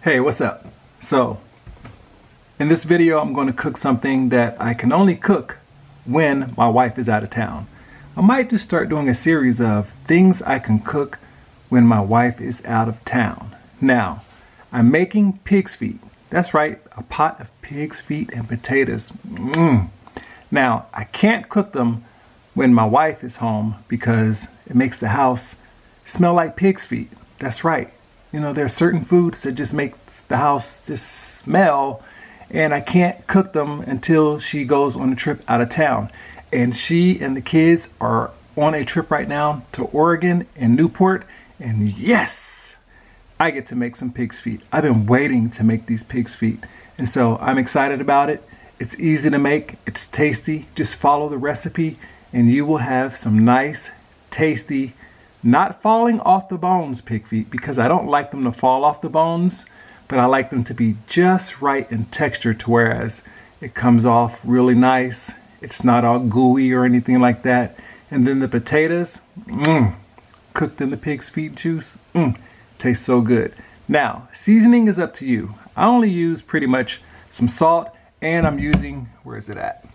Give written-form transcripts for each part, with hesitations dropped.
Hey, what's up? So, in this video, I'm going to cook something that I can only cook when my wife is out of town. I might just start doing a series of things I can cook when my wife is out of town. Now, I'm making pig's feet. That's right, a pot of pig's feet and potatoes. Now, I can't cook them when my wife is home because it makes the house smell like pig's feet. That's right. You know, there are certain foods that just makes the house just smell, and I can't cook them until she goes on a trip out of town. And she and the kids are on a trip right now to Oregon and Newport, and yes, I get to make some pig's feet. I've been waiting to make these pig's feet, and so I'm excited about it. It's easy to make, it's tasty. Just follow the recipe and you will have some nice, tasty, not falling off the bones pig feet, because I don't like them to fall off the bones, but I like them to be just right in texture to whereas it comes off really nice. It's not all gooey or anything like that. And then the potatoes, cooked in the pig's feet juice, tastes so good. Now, seasoning is up to you. I only use pretty much some salt, and I'm using, where is it at?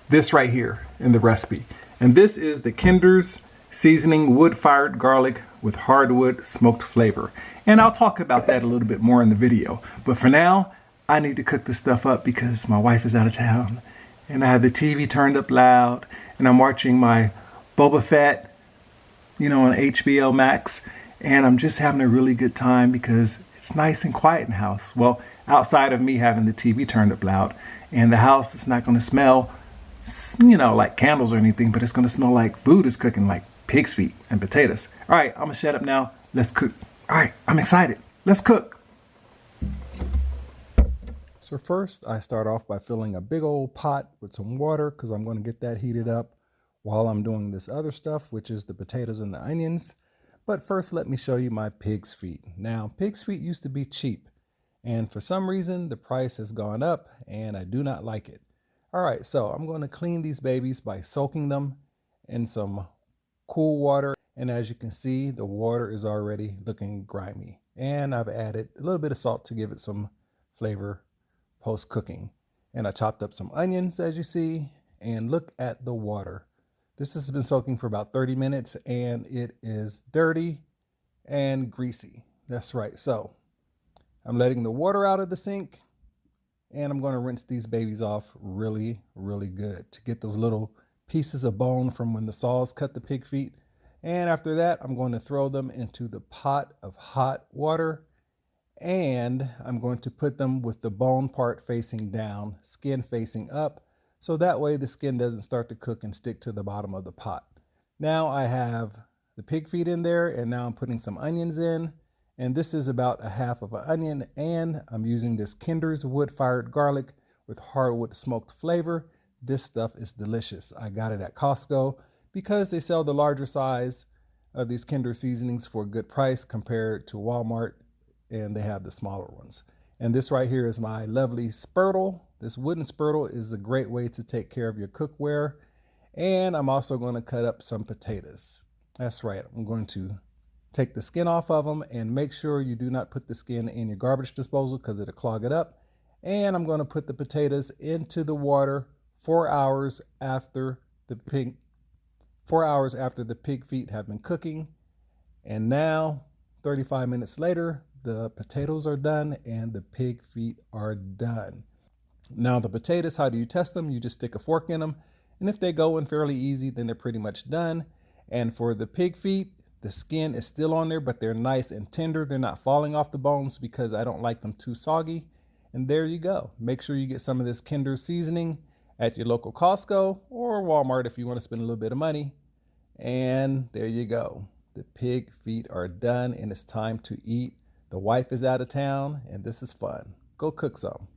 This right here in the recipe. And this is the Kinder's seasoning wood-fired garlic with hardwood smoked flavor. And I'll talk about that a little bit more in the video. But for now, I need to cook this stuff up because my wife is out of town. And I have the TV turned up loud, and I'm watching my Boba Fett, you know, on HBO Max. And I'm just having a really good time because it's nice and quiet in the house. Well, outside of me having the TV turned up loud, and the house is not going to smell, you know, like candles or anything, but it's going to smell like food is cooking, like pig's feet and potatoes. All right, I'm going to shut up now. Let's cook. All right, I'm excited. Let's cook. So first, I start off by filling a big old pot with some water because I'm going to get that heated up while I'm doing this other stuff, which is the potatoes and the onions. But first, let me show you my pig's feet. Now, pig's feet used to be cheap, and for some reason, the price has gone up, and I do not like it. All right, so I'm going to clean these babies by soaking them in some cool water. And as you can see, the water is already looking grimy. And I've added a little bit of salt to give it some flavor post-cooking. And I chopped up some onions, as you see, and look at the water. This has been soaking for about 30 minutes, and it is dirty and greasy. That's right. So I'm letting the water out of the sink, and I'm going to rinse these babies off really, really good to get those little pieces of bone from when the saws cut the pig feet. And after that, I'm going to throw them into the pot of hot water, and I'm going to put them with the bone part facing down, skin facing up, so that way the skin doesn't start to cook and stick to the bottom of the pot. Now I have the pig feet in there, and now I'm putting some onions in. And this is about a half of an onion, and I'm using this Kinder's wood-fired garlic with hardwood smoked flavor. This stuff is delicious. I got it at Costco because they sell the larger size of these Kinder seasonings for a good price compared to Walmart, and they have the smaller ones. And this right here is my lovely spurtle. This wooden spurtle is a great way to take care of your cookware. And I'm also going to cut up some potatoes. That's right, I'm going to take the skin off of them, and make sure you do not put the skin in your garbage disposal because it'll clog it up. And I'm going to put the potatoes into the water 4 hours after the pig feet have been cooking. And now 35 minutes later, the potatoes are done and the pig feet are done. Now the potatoes, how do you test them? You just stick a fork in them, and if they go in fairly easy, then they're pretty much done. And for the pig feet, the skin is still on there, but they're nice and tender. They're not falling off the bones because I don't like them too soggy. And there you go. Make sure you get some of this Kinder seasoning at your local Costco or Walmart if you want to spend a little bit of money. And there you go. The pig feet are done, and it's time to eat. The wife is out of town, and this is fun. Go cook some.